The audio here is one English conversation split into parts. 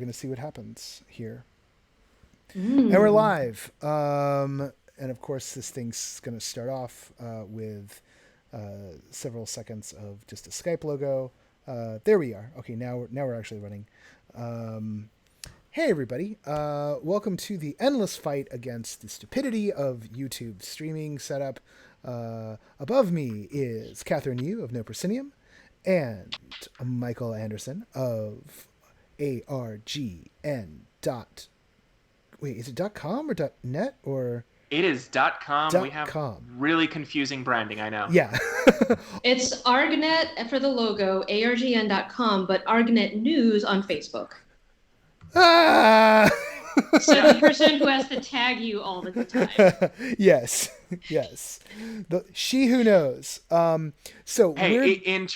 going to see what happens here. And we're Mm. live. And of course, this thing's going to start off with several seconds of just a Skype logo. There we are. Okay, now we're actually running. Um, hey, everybody. Welcome to the endless fight against the stupidity of YouTube streaming setup. Above me is Kathryn Yu of No Proscenium and Michael Andersen of ARGN dot. Wait, is it .com or .net or It is .com. We have .com? really confusing branding, I know. Yeah. It's ArgNet for the logo, argn.com, but ArgNet News on Facebook. Ah! So the person who has to tag you all the time. Yes. She who knows. So Hey, we're in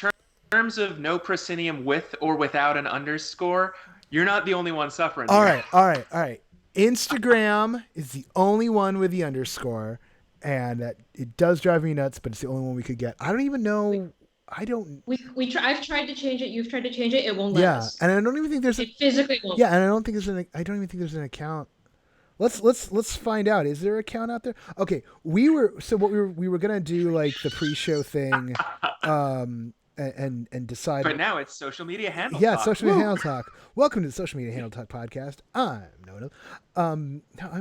terms of no proscenium with or without an underscore, you're not the only one suffering here. all right. Instagram is the only one with the underscore, and that it does drive me nuts, but it's the only one we could get. I don't even know. I don't. I've tried to change it. You've tried to change it. It won't let Yeah, us. and I don't even think there's. It physically won't. Yeah, and I don't even think there's an account. Let's find out. Is there an account out there? Okay, we were gonna do like the pre-show thing, and decide. But now it's social media handle Yeah, talk. social media handle talk. Welcome to the social media handle talk podcast. I'm Noah.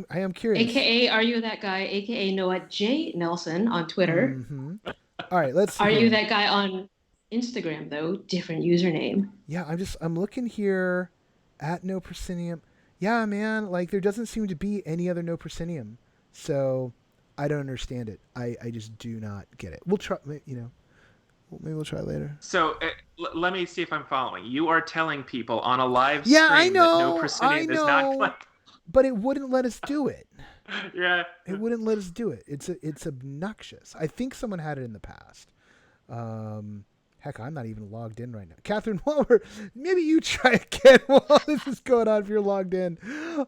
I am curious. AKA, are you that guy? AKA Noah J. Nelson on Twitter. Mm-hmm. All right, let's see. Are you that guy on Instagram though? Different username. Yeah, I'm looking here at No Proscenium. Yeah, man, like there doesn't seem to be any other No Proscenium. So I don't understand it. I just do not get it. We'll try, maybe we'll try later. So let me see if I'm following. You are telling people on a live Yeah, stream I know, that no proscenium is not clicked. But it wouldn't let us do it. Yeah. It wouldn't let us do it. It's obnoxious. I think someone had it in the past. Heck, I'm not even logged in right now. Kathryn, maybe you try again while this is going on if you're logged in.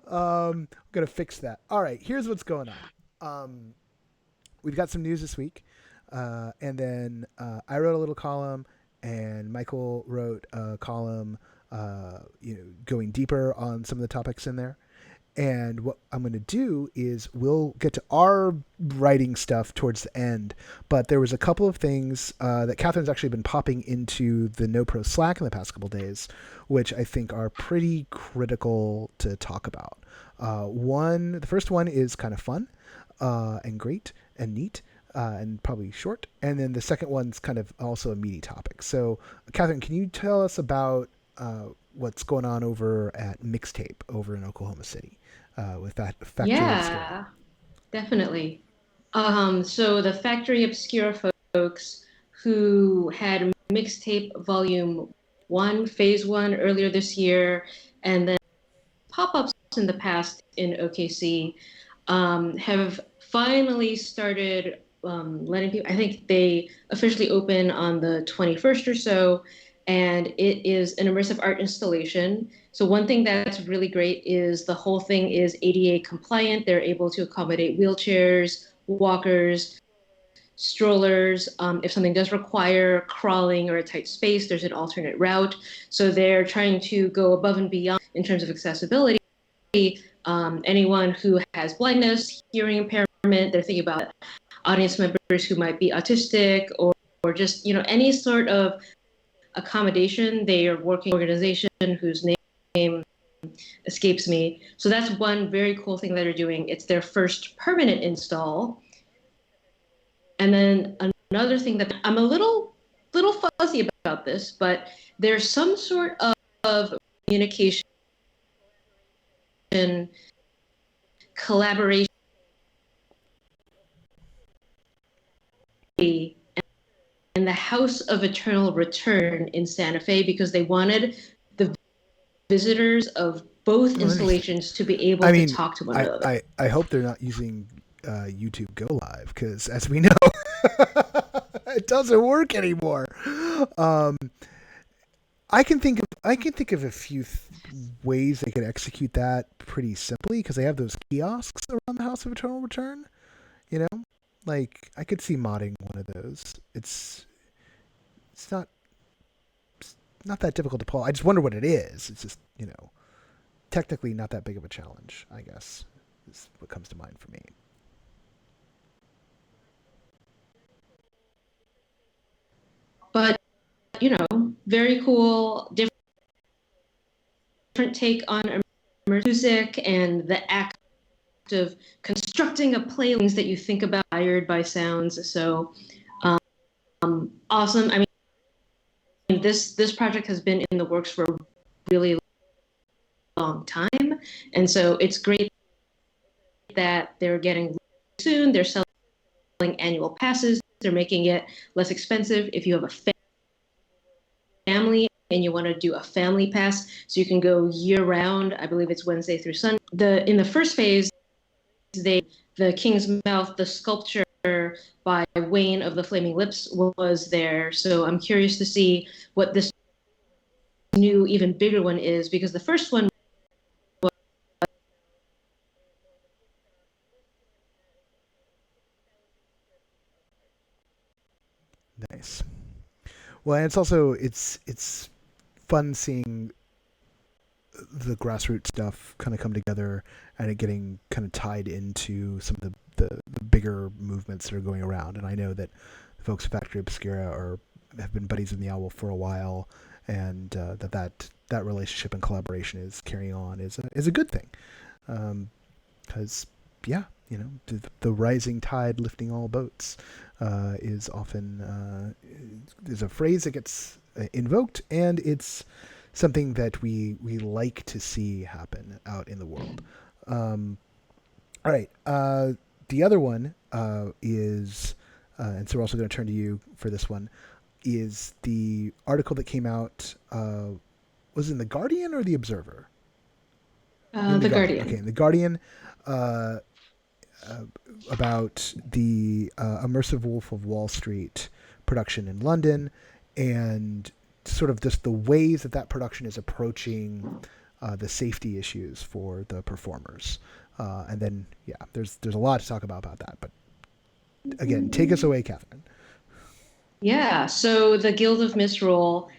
I'm going to fix that. All right, here's what's going on. We've got some news this week. And then I wrote a little column, and Michael wrote a column, going deeper on some of the topics in there. And what I'm going to do is we'll get to our writing stuff towards the end. But there was a couple of things that Kathryn's actually been popping into the NoPro Slack in the past couple of days, which I think are pretty critical to talk about. The first one is kind of fun and great and neat. And probably short. And then the second one's kind of also a meaty topic. So, Kathryn, can you tell us about what's going on over at Mixtape over in Oklahoma City with that Factory Yeah, definitely. So the Factory Obscura folks who had Mixtape Volume 1, Phase 1 earlier this year, and then pop-ups in the past in OKC, have finally started letting people. I think they officially open on the 21st or so, and it is an immersive art installation. So one thing that's really great is the whole thing is ADA compliant. They're able to accommodate wheelchairs, walkers, strollers. If something does require crawling or a tight space, there's an alternate route. So they're trying to go above and beyond in terms of accessibility. Anyone who has blindness, hearing impairment, they're thinking about audience members who might be autistic or just, any sort of accommodation. They are working organization whose name escapes me. So that's one very cool thing that they're doing. It's their first permanent install. And then another thing that I'm a little fuzzy about this, but there's some sort of communication, collaboration, and the House of Eternal Return in Santa Fe, because they wanted the visitors of both installations to be able to talk to one another. I hope they're not using YouTube Go Live, because as we know, it doesn't work anymore. I can think of a few ways they could execute that pretty simply, because they have those kiosks around the House of Eternal Return. Like, I could see modding one of those. It's not that difficult to pull. I just wonder what it is. It's just, technically not that big of a challenge, I guess, is what comes to mind for me. But, very cool, different take on music and the act of constructing a playlist that you think about inspired by sounds. So awesome. I mean, this project has been in the works for a really long time, and so it's great that they're getting soon. They're selling annual passes. They're making it less expensive if you have a family and you want to do a family pass, so you can go year round. I believe it's Wednesday through Sunday. In the first phase, the King's Mouth, the sculpture by Wayne of the Flaming Lips was there. So I'm curious to see what this new, even bigger one is, because the first one was Nice. Well, and it's fun seeing the grassroots stuff kind of come together and it getting kind of tied into some of the bigger movements that are going around. And I know that the folks at Factory Obscura have been buddies in the owl for a while, and that relationship and collaboration is carrying on is a good thing, because the rising tide lifting all boats is often is a phrase that gets invoked, and it's something that we like to see happen out in the world. All right. The other one is, and so we're also going to turn to you for this one, is the article that came out, was it in The Guardian or The Observer? The Guardian. Okay, in The Guardian, about the Immersive Wolf of Wall Street production in London, and sort of just the ways that production is approaching the safety issues for the performers. And then, there's a lot to talk about that. But again, take us away, Kathryn. Yeah, so the Guild of Misrule,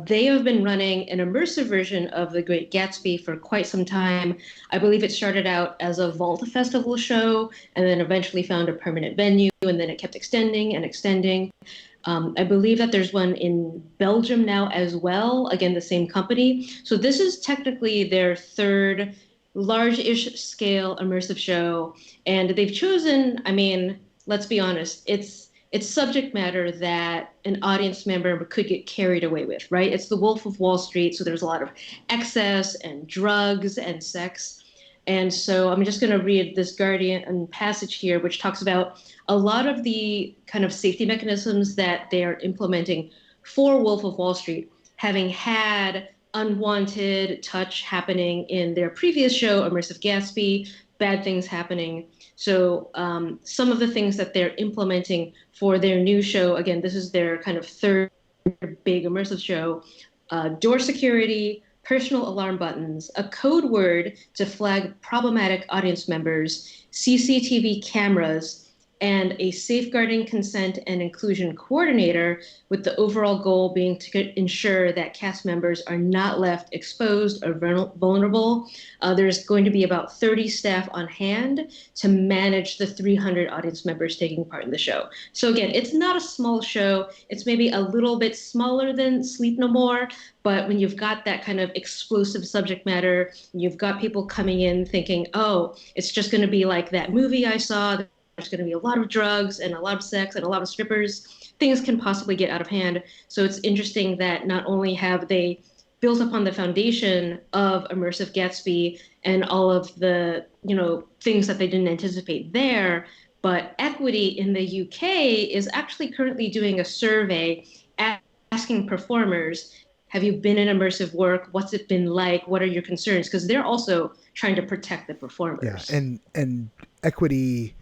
they have been running an immersive version of The Great Gatsby for quite some time. I believe it started out as a Vault Festival show and then eventually found a permanent venue, and then it kept extending and extending. I believe that there's one in Belgium now as well, again, the same company. So this is technically their third large-ish scale immersive show. And they've chosen, I mean, let's be honest, it's subject matter that an audience member could get carried away with, right? It's the Wolf of Wall Street, so there's a lot of excess and drugs and sex. And so I'm just going to read this Guardian passage here, which talks about a lot of the kind of safety mechanisms that they are implementing for Wolf of Wall Street, having had unwanted touch happening in their previous show, Immersive Gatsby, bad things happening. So some of the things that they're implementing for their new show, again, this is their kind of third big immersive show, door security, personal alarm buttons, a code word to flag problematic audience members, CCTV cameras, and a safeguarding consent and inclusion coordinator, with the overall goal being to ensure that cast members are not left exposed or vulnerable. There's going to be about 30 staff on hand to manage the 300 audience members taking part in the show. So again, it's not a small show. It's maybe a little bit smaller than Sleep No More, but when you've got that kind of explosive subject matter, you've got people coming in thinking, oh, it's just going to be like that movie I saw. There's going to be a lot of drugs and a lot of sex and a lot of strippers. Things can possibly get out of hand. So it's interesting that not only have they built upon the foundation of Immersive Gatsby and all of the, things that they didn't anticipate there, but Equity in the UK is actually currently doing a survey asking performers, have you been in immersive work? What's it been like? What are your concerns? Because they're also trying to protect the performers. Yeah, and Equity,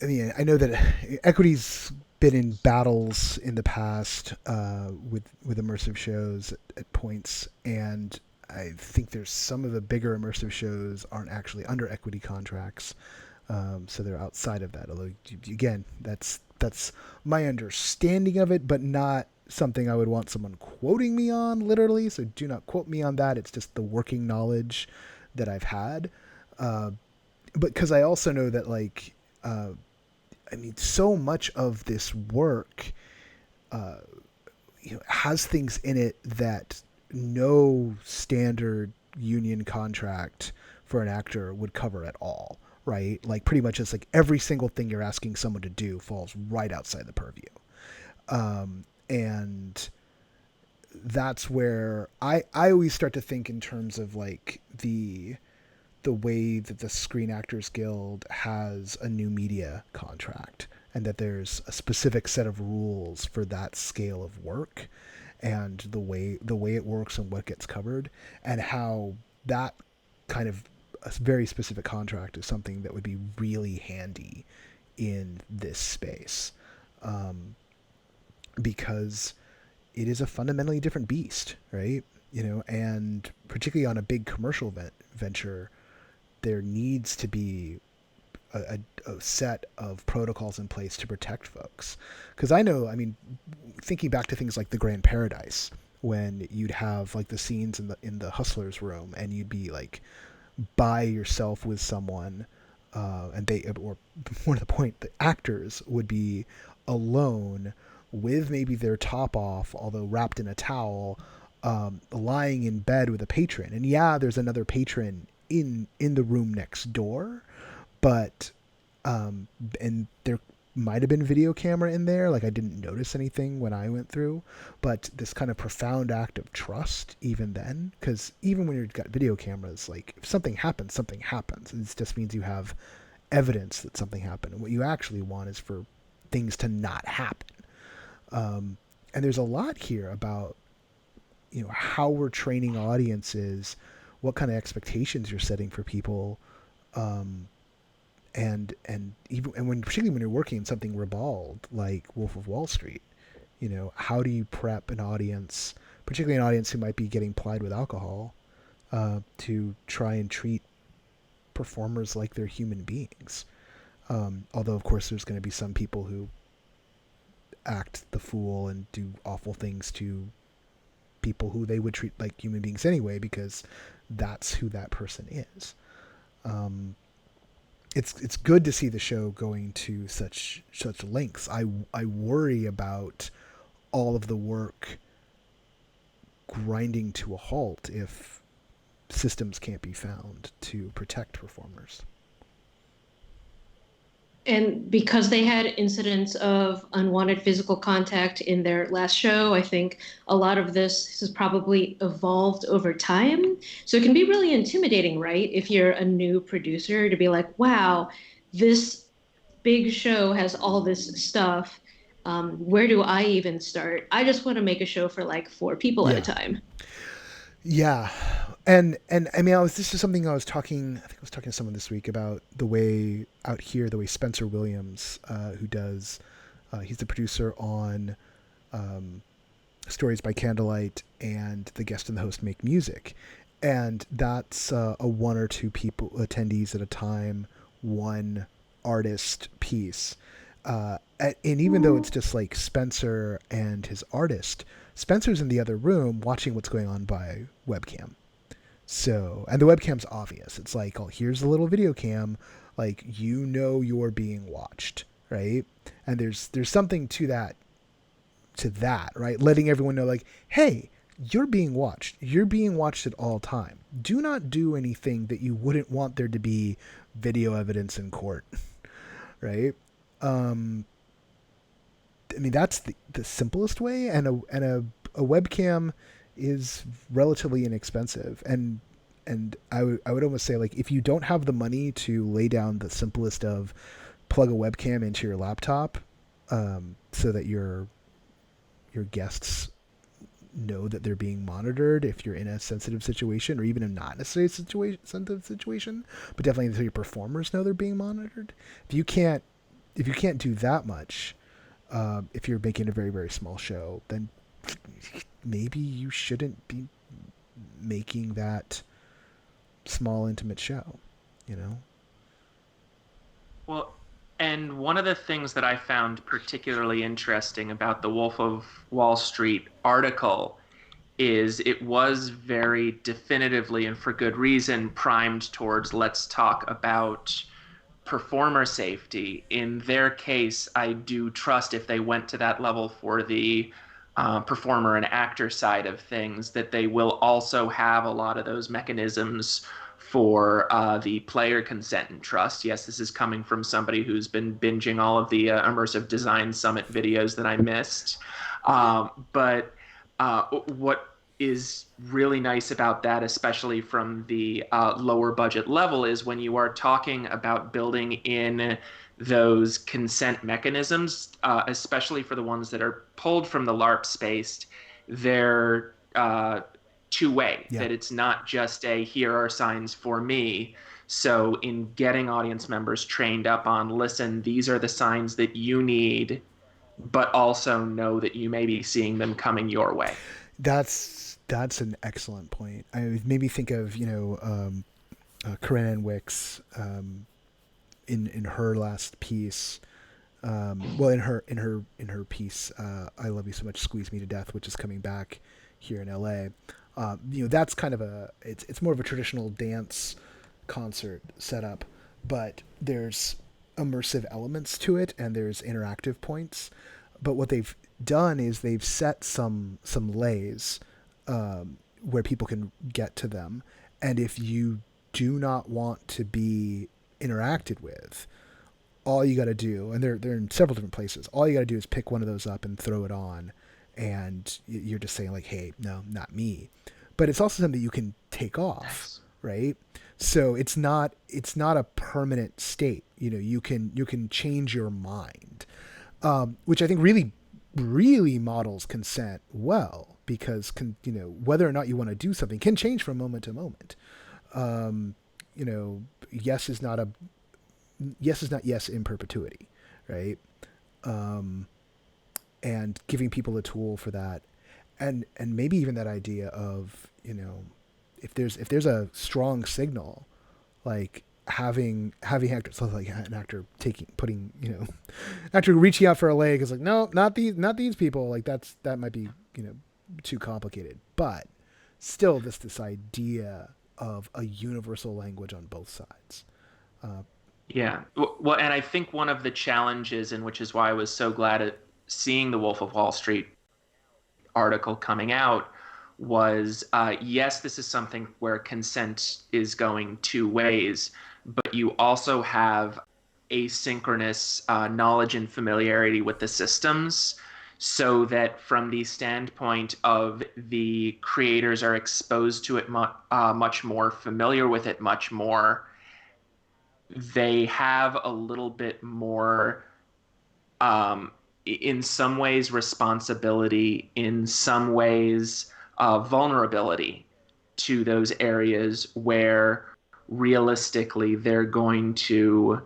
I mean, I know that Equity's been in battles in the past with immersive shows at points, and I think there's some of the bigger immersive shows aren't actually under Equity contracts, so they're outside of that. Although, again, that's my understanding of it, but not something I would want someone quoting me on, literally. So do not quote me on that. It's just the working knowledge that I've had. But because I also know that, like, I mean, so much of this work, has things in it that no standard union contract for an actor would cover at all, right? Like, pretty much it's like every single thing you're asking someone to do falls right outside the purview. And that's where I always start to think in terms of like the way that the Screen Actors Guild has a new media contract, and that there's a specific set of rules for that scale of work, and the way it works and what gets covered, and how that kind of a very specific contract is something that would be really handy in this space, because it is a fundamentally different beast, right? And particularly on a big commercial venture, there needs to be a set of protocols in place to protect folks. Because I know, I mean, thinking back to things like the Grand Paradise, when you'd have like the scenes in the hustlers room, and you'd be like by yourself with someone, and they, or more to the point, the actors would be alone with maybe their top off, although wrapped in a towel, lying in bed with a patron. And yeah, there's another patron in the room next door, but and there might have been video camera in there. Like, I didn't notice anything when I went through, but this kind of profound act of trust, even then, because even when you've got video cameras, like, if something happens, something happens. It just means you have evidence that something happened. And what you actually want is for things to not happen. And there's a lot here about, how we're training audiences, what kind of expectations you're setting for people, and particularly when you're working in something ribald like Wolf of Wall Street, how do you prep an audience, particularly an audience who might be getting plied with alcohol, to try and treat performers like they're human beings. Although, of course, there's going to be some people who act the fool and do awful things to people who they would treat like human beings anyway, because that's who that person is. It's good to see the show going to such lengths. I worry about all of the work grinding to a halt if systems can't be found to protect performers. And because they had incidents of unwanted physical contact in their last show, I think a lot of this has probably evolved over time. So it can be really intimidating, right? If you're a new producer, to be like, wow, this big show has all this stuff. Where do I even start? I just want to make a show for like 4 people at a time. Yeah. And I mean, this is something I think I was talking to someone this week about the way out here, the way Spencer Williams, who does, he's the producer on Stories by Candlelight and The Guest and the Host Make Music. And that's a one or two people, attendees at a time, one artist piece. And even though it's just like Spencer and his artist, Spencer's in the other room watching what's going on by webcam. So, and the webcam's obvious. It's like, oh, here's a little video cam, like, you're being watched, right? And there's something to that, right? Letting everyone know, like, hey, you're being watched. You're being watched at all time. Do not do anything that you wouldn't want there to be video evidence in court, right? I mean, that's the simplest way, and a webcam is relatively inexpensive, and I would almost say, like, if you don't have the money to lay down the simplest of plug a webcam into your laptop, so that your guests know that they're being monitored if you're in a sensitive situation, or even in not necessarily a sensitive situation, but definitely so your performers know they're being monitored. If you can't do that much, if you're making a very, very small show, then maybe you shouldn't be making that small, intimate show, Well, And one of the things that I found particularly interesting about the Wolf of Wall Street article is it was very definitively and for good reason primed towards let's talk about performer safety. In their case, I do trust if they went to that level for the performer and actor side of things, that they will also have a lot of those mechanisms for the player consent and trust. Yes, this is coming from somebody who's been binging all of the Immersive Design Summit videos that I missed. But what is really nice about that, especially from the lower budget level, is when you are talking about building in those consent mechanisms, especially for the ones that are pulled from the LARP space, they're two-way, Yeah. that it's not just a here are signs for me. So in getting audience members trained up on, listen, these are the signs that you need, but also know that you may be seeing them coming your way. That's an excellent point. It made me think of Corinne Ann Wicks in her last piece. Well, in her piece, I Love You So Much, Squeeze Me to Death, which is coming back here in LA. That's kind of it's more of a traditional dance concert setup, but there's immersive elements to it and there's interactive points. But what they've done is they've set some lays where people can get to them, and if you do not want to be interacted with, all you got to do, and they're in several different places, all you got to do is pick one of those up and throw it on, and you're just saying like, hey, no, not me. But it's also something you can take off, Nice. right? So it's not a permanent state. You can change your mind, which I think really models consent well, because whether or not you want to do something can change from moment to moment. Yes is not yes in perpetuity, right? And giving people a tool for that, and maybe even that idea of if there's a strong signal, like having actors, so like an actor putting actor reaching out for a leg is like, no, not these people, like that might be too complicated, but still this idea of a universal language on both sides. Yeah. Well, and I think one of the challenges, and which is why I was so glad at seeing the Wolf of Wall Street article coming out, was yes, this is something where consent is going two ways, but you also have asynchronous knowledge and familiarity with the systems, so that from the standpoint of the creators are exposed to it much more, familiar with it much more, they have a little bit more, in some ways, responsibility, in some ways, vulnerability to those areas where realistically they're going to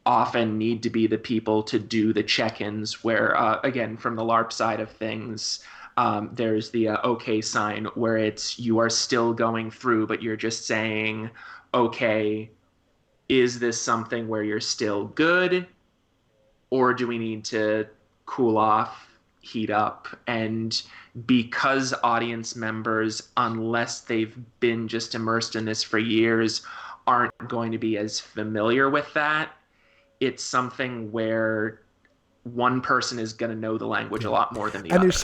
often need to be the people to do the check-ins, where again, from the LARP side of things, there's the okay sign, where it's you are still going through, but you're just saying, okay, is this something where you're still good, or do we need to cool off, heat up? And because audience members, unless they've been just immersed in this for years, aren't going to be as familiar with that, it's something where one person is going to know the language a lot more than the And other. there's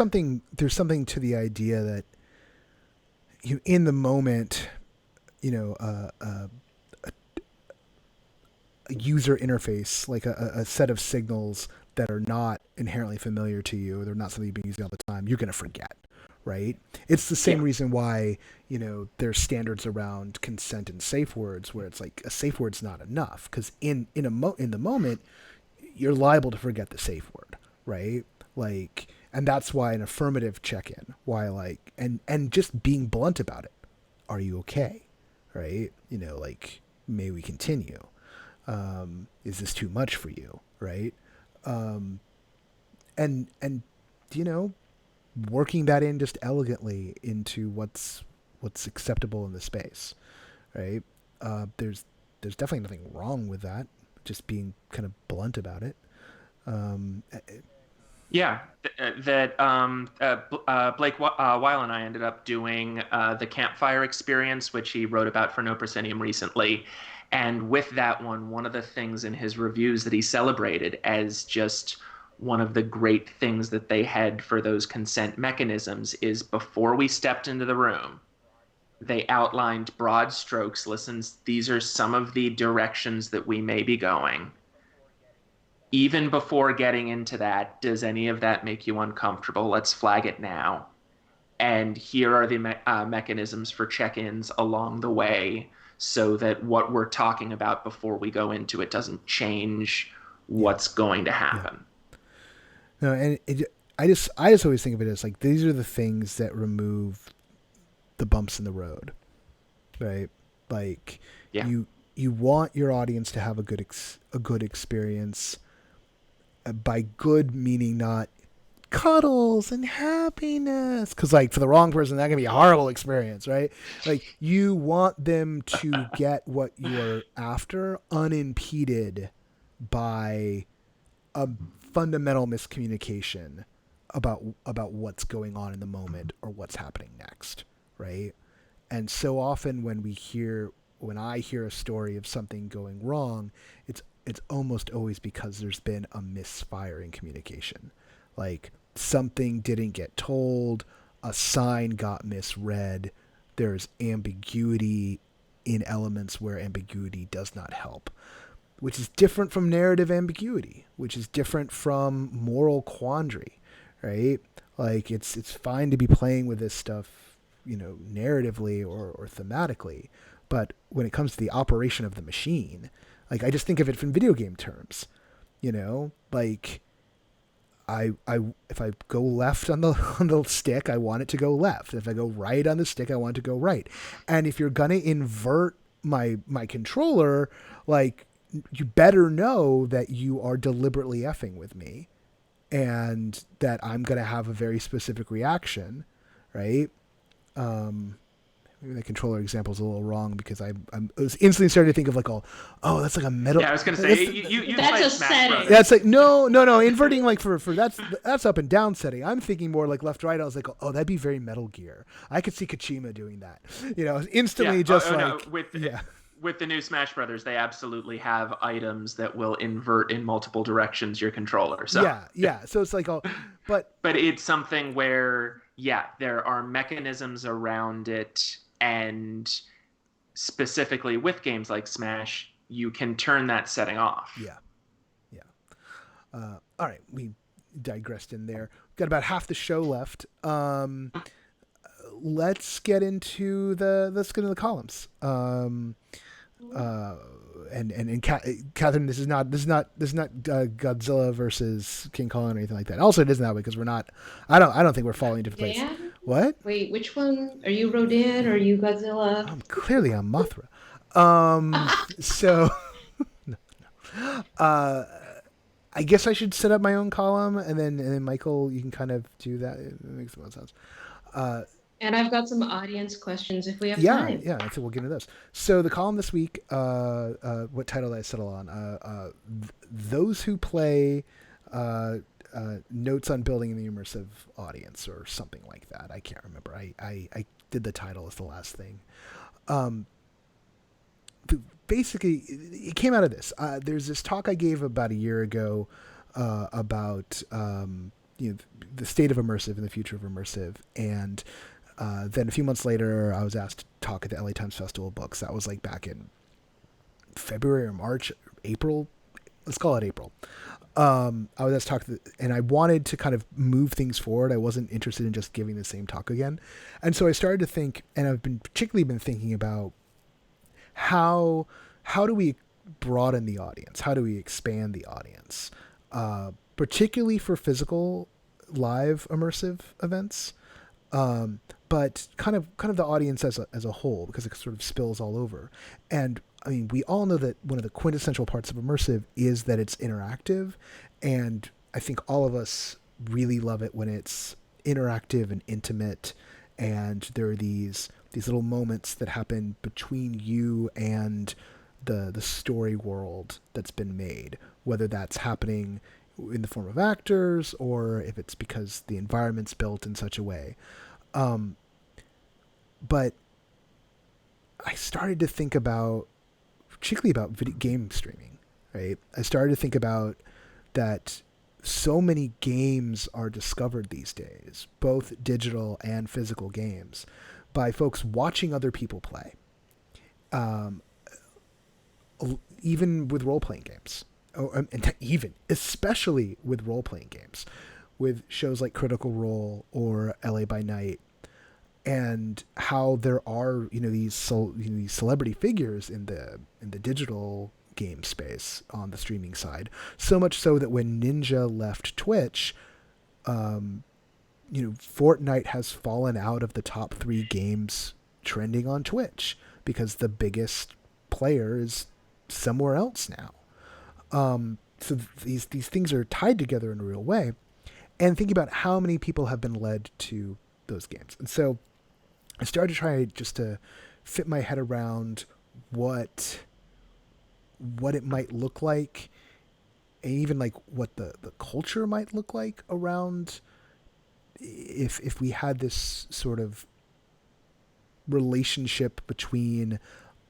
something to the idea that in the moment, a user interface, like a set of signals that are not inherently familiar to you, or they're not something you've been using all the time, you're going to forget, right? It's the same reason why, there's standards around consent and safe words, where it's like a safe word's not enough, because in the moment, you're liable to forget the safe word, right? Like, and that's why an affirmative check-in, why like, and just being blunt about it. Are you okay? Right? Like, may we continue? Is this too much for you? Right? And working that in just elegantly into what's acceptable in the space, right? There's definitely nothing wrong with that. just being kind of blunt about it. Um, Yeah, that Blake Weil and I ended up doing the campfire experience, which he wrote about for No Proscenium recently. And with that one of the things in his reviews that he celebrated as just one of the great things that they had for those consent mechanisms is before we stepped into the room, they outlined broad strokes. Listen, these are some of the directions that we may be going. Even before getting into that, does any of that make you uncomfortable? Let's flag it now. And here are the mechanisms for check ins along the way so that what we're talking about before we go into it doesn't change what's going to happen. No, and I just always think of it as like these are the things that remove the bumps in the road, right? Like Yeah. you want your audience to have a good experience. By good meaning not cuddles and happiness, because like for the wrong person that can be a horrible experience, right? Like you want them to get what you're after unimpeded by a fundamental miscommunication about what's going on in the moment or what's happening next, right? And so often when I hear a story of something going wrong, it's almost always because there's been a misfire in communication. Like something didn't get told, a sign got misread, there's ambiguity in elements where ambiguity does not help, which is different from narrative ambiguity, which is different from moral quandary, right? Like it's fine to be playing with this stuff, narratively or thematically, but when it comes to the operation of the machine, like I just think of it from video game terms, like I if I go left on the stick, I want it to go left. If I go right on the stick, I want it to go right. And if you're gonna invert my controller, like you better know that you are deliberately effing with me, and that I'm gonna have a very specific reaction, right? Maybe the controller example is a little wrong because I was instantly starting to think of like, oh, that's like a metal. Yeah, I was gonna say you That's played a Smash setting. Brothers. That's like no. Inverting like for that's up and down setting. I'm thinking more like left right. I was like, oh, that'd be very Metal Gear. I could see Kojima doing that. Instantly Yeah. just No, like with the new Smash Brothers, they absolutely have items that will invert in multiple directions your controller. So yeah. So it's like but it's something where there are mechanisms around it, and specifically with games like Smash, you can turn that setting off. yeah. All right, we digressed in there. Got about half the show left. Let's get into the columns. And Kathryn, this is not Godzilla versus King Kong or anything like that. Also, it isn't that way because we're not. I don't think we're falling into place. What? Wait, which one are you? Rodan or are you Godzilla? I'm clearly on Mothra. So, I guess I should set up my own column, and then Michael, you can kind of do that. It makes the most sense. And I've got some audience questions if we have time. Yeah, I think we'll get into those. So the column this week, what title did I settle on? Those who play notes on building the immersive audience or something like that. I can't remember. I did the title as the last thing. Basically, it came out of this. There's this talk I gave about a year ago about the state of immersive and the future of immersive, and then a few months later, I was asked to talk at the LA Times Festival of Books. That was like back in February or March, April. Let's call it April. I was asked to talk, and I wanted to kind of move things forward. I wasn't interested in just giving the same talk again. And so I started to think, and I've particularly been thinking about how do we broaden the audience? How do we expand the audience? Particularly for physical live immersive events. But kind of the audience as a whole, because it sort of spills all over. And I mean, we all know that one of the quintessential parts of immersive is that it's interactive, and I think all of us really love it when it's interactive and intimate, and there are these little moments that happen between you and the story world that's been made, whether that's happening in the form of actors or if it's because the environment's built in such a way. Um, but I started to think about, particularly about video game streaming, right? I started to think about that so many games are discovered these days, both digital and physical games, by folks watching other people play. Um, Even with role-playing games, and even especially with role-playing games, with shows like Critical Role or LA by Night, and how there are these these celebrity figures in the digital game space on the streaming side. So much so that when Ninja left Twitch, Fortnite has fallen out of the top 3 games trending on Twitch because the biggest player is somewhere else now. So these things are tied together in a real way. And thinking about how many people have been led to those games. And so I started to try just to fit my head around what it might look like, and even like what the culture might look like around if we had this sort of relationship between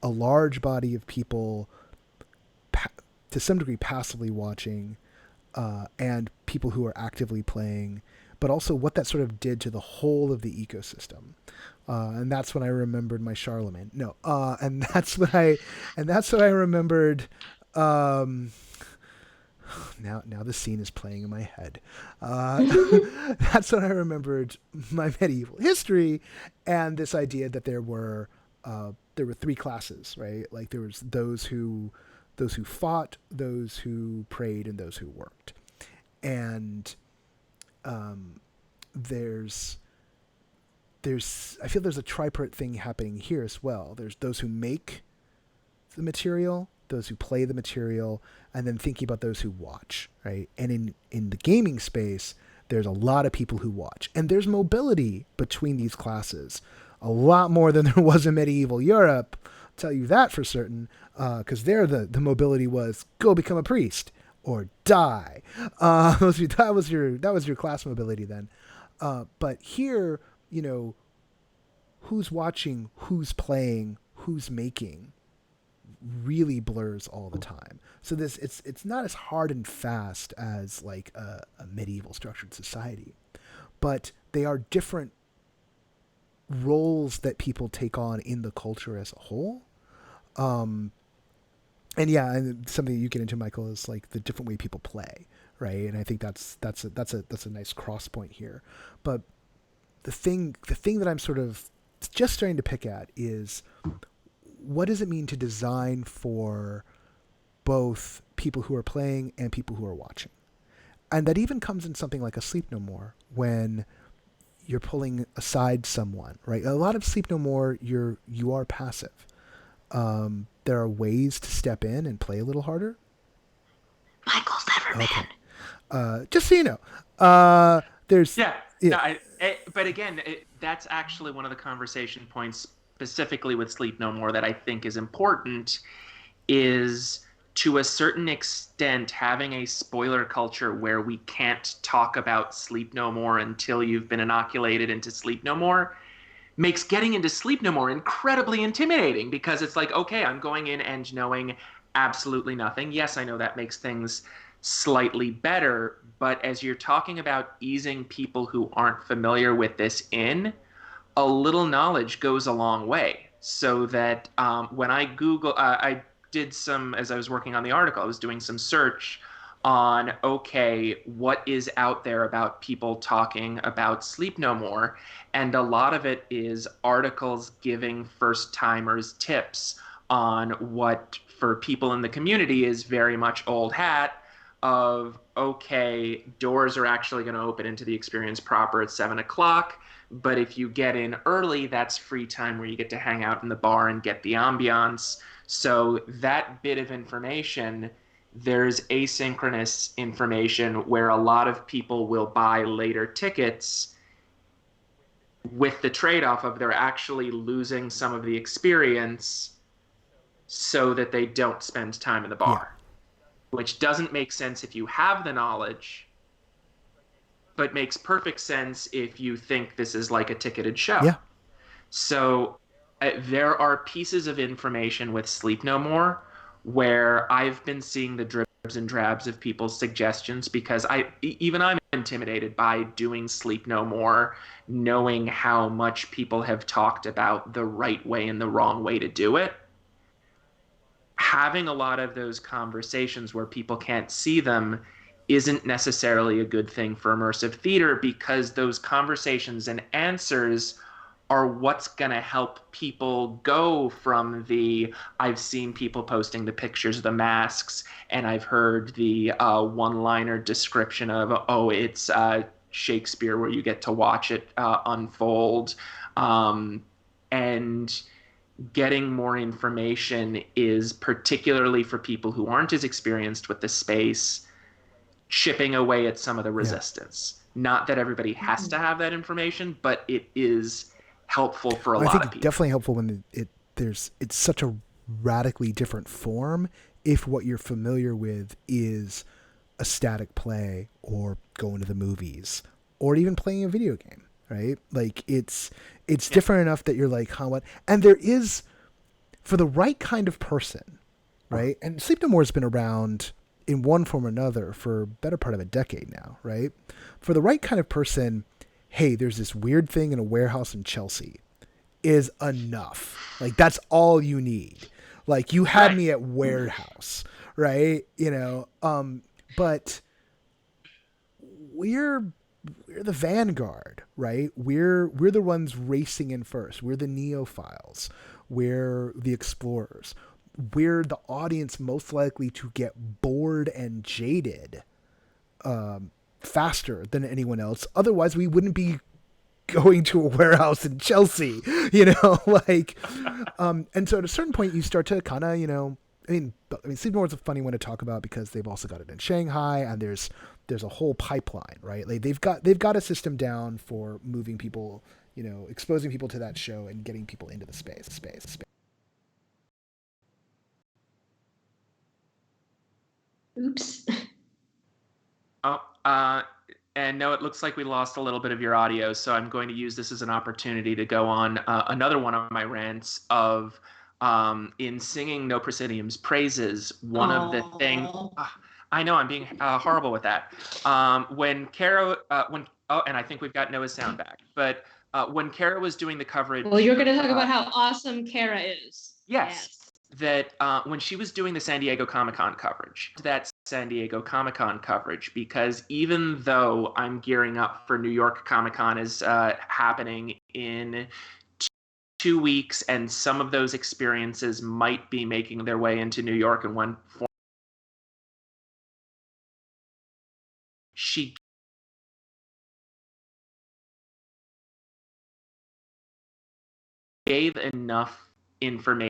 a large body of people to some degree passively watching and people who are actively playing, but also what that sort of did to the whole of the ecosystem. And that's when I remembered my Charlemagne. No, and that's when I remembered. Now the scene is playing in my head. That's when I remembered my medieval history and this idea that there were 3 classes, right? Like there was those who fought, those who prayed, and those who worked. And there's I feel there's a tripart thing happening here as well. There's those who make the material, those who play the material, and then thinking about those who watch, right? And in the gaming space, there's a lot of people who watch. And there's mobility between these classes, a lot more than there was in medieval Europe. I'll tell you that for certain, because there the mobility was go become a priest or die. That was your class mobility then. But here, who's watching, who's playing, who's making really blurs all the time. So it's not as hard and fast as like a medieval structured society, but they are different roles that people take on in the culture as a whole. And something that you get into, Michael, is like the different way people play, right? And I think that's a nice cross point here. But the thing that I'm sort of just starting to pick at is, what does it mean to design for both people who are playing and people who are watching? And that even comes in something like a Sleep No More, when you're pulling aside someone, right? A lot of Sleep No More, you are passive. There are ways to step in and play a little harder. Michael's never been. Just so you know, there's but again, that's actually one of the conversation points specifically with Sleep No More that I think is important, is to a certain extent having a spoiler culture where we can't talk about Sleep No More until you've been inoculated into Sleep No More makes getting into Sleep No More incredibly intimidating, because it's like, okay, I'm going in and knowing absolutely nothing. Yes, I know that makes things slightly better, but as you're talking about easing people who aren't familiar with this in, a little knowledge goes a long way. So that when I I did some, as I was working on the article, I was doing some search on, okay, what is out there about people talking about Sleep No More? And a lot of it is articles giving first-timers tips on what, for people in the community, is very much old hat of, okay, doors are actually going to open into the experience proper at 7 o'clock. But if you get in early, that's free time where you get to hang out in the bar and get the ambiance. So that bit of information, there's asynchronous information where a lot of people will buy later tickets with the trade-off of they're actually losing some of the experience. so that they don't spend time in the bar, which doesn't make sense if you have the knowledge, but makes perfect sense if you think this is like a ticketed show. Yeah. So there are pieces of information with Sleep No More where I've been seeing the dribs and drabs of people's suggestions, because I'm intimidated by doing Sleep No More, knowing how much people have talked about the right way and the wrong way to do it. Having a lot of those conversations where people can't see them isn't necessarily a good thing for immersive theater, because those conversations and answers are what's going to help people go from the I've seen people posting the pictures of the masks, and I've heard the one-liner description of, oh, it's Shakespeare, where you get to watch it unfold. And getting more information is, particularly for people who aren't as experienced with the space, chipping away at some of the resistance. Not that everybody has to have that information, but it is helpful for a lot of people. I think it's definitely helpful when it's such a radically different form if what you're familiar with is a static play or going to the movies or even playing a video game, right? Like it's different enough that you're like, huh, what? And there is, for the right kind of person, right? And Sleep No More has been around in one form or another for a better part of a decade now, right? For the right kind of person, hey, there's this weird thing in a warehouse in Chelsea is enough. Like, that's all you need. Like, you had me at warehouse, right? But we're the vanguard, right? We're the ones racing in first. We're the neophiles. We're the explorers. We're the audience most likely to get bored and jaded faster than anyone else. Otherwise, we wouldn't be going to a warehouse in Chelsea, and so at a certain point you start to kind of, I mean, Sleep No More is a funny one to talk about because they've also got it in Shanghai, and there's a whole pipeline, right? Like they've got a system down for moving people, exposing people to that show and getting people into the space. Oops. And no, it looks like we lost a little bit of your audio, so I'm going to use this as an opportunity to go on another one of my rants of, in singing No Proscenium's praises, one of the things... I know, I'm being horrible with that. When Kara... and I think we've got Noah's sound back. But when Kara was doing the coverage... Well, you're going to talk about how awesome Kara is. Yes. That when she was doing the San Diego Comic-Con coverage, because even though I'm gearing up for New York Comic-Con is happening in 2 weeks, and some of those experiences might be making their way into New York in one form, she gave enough information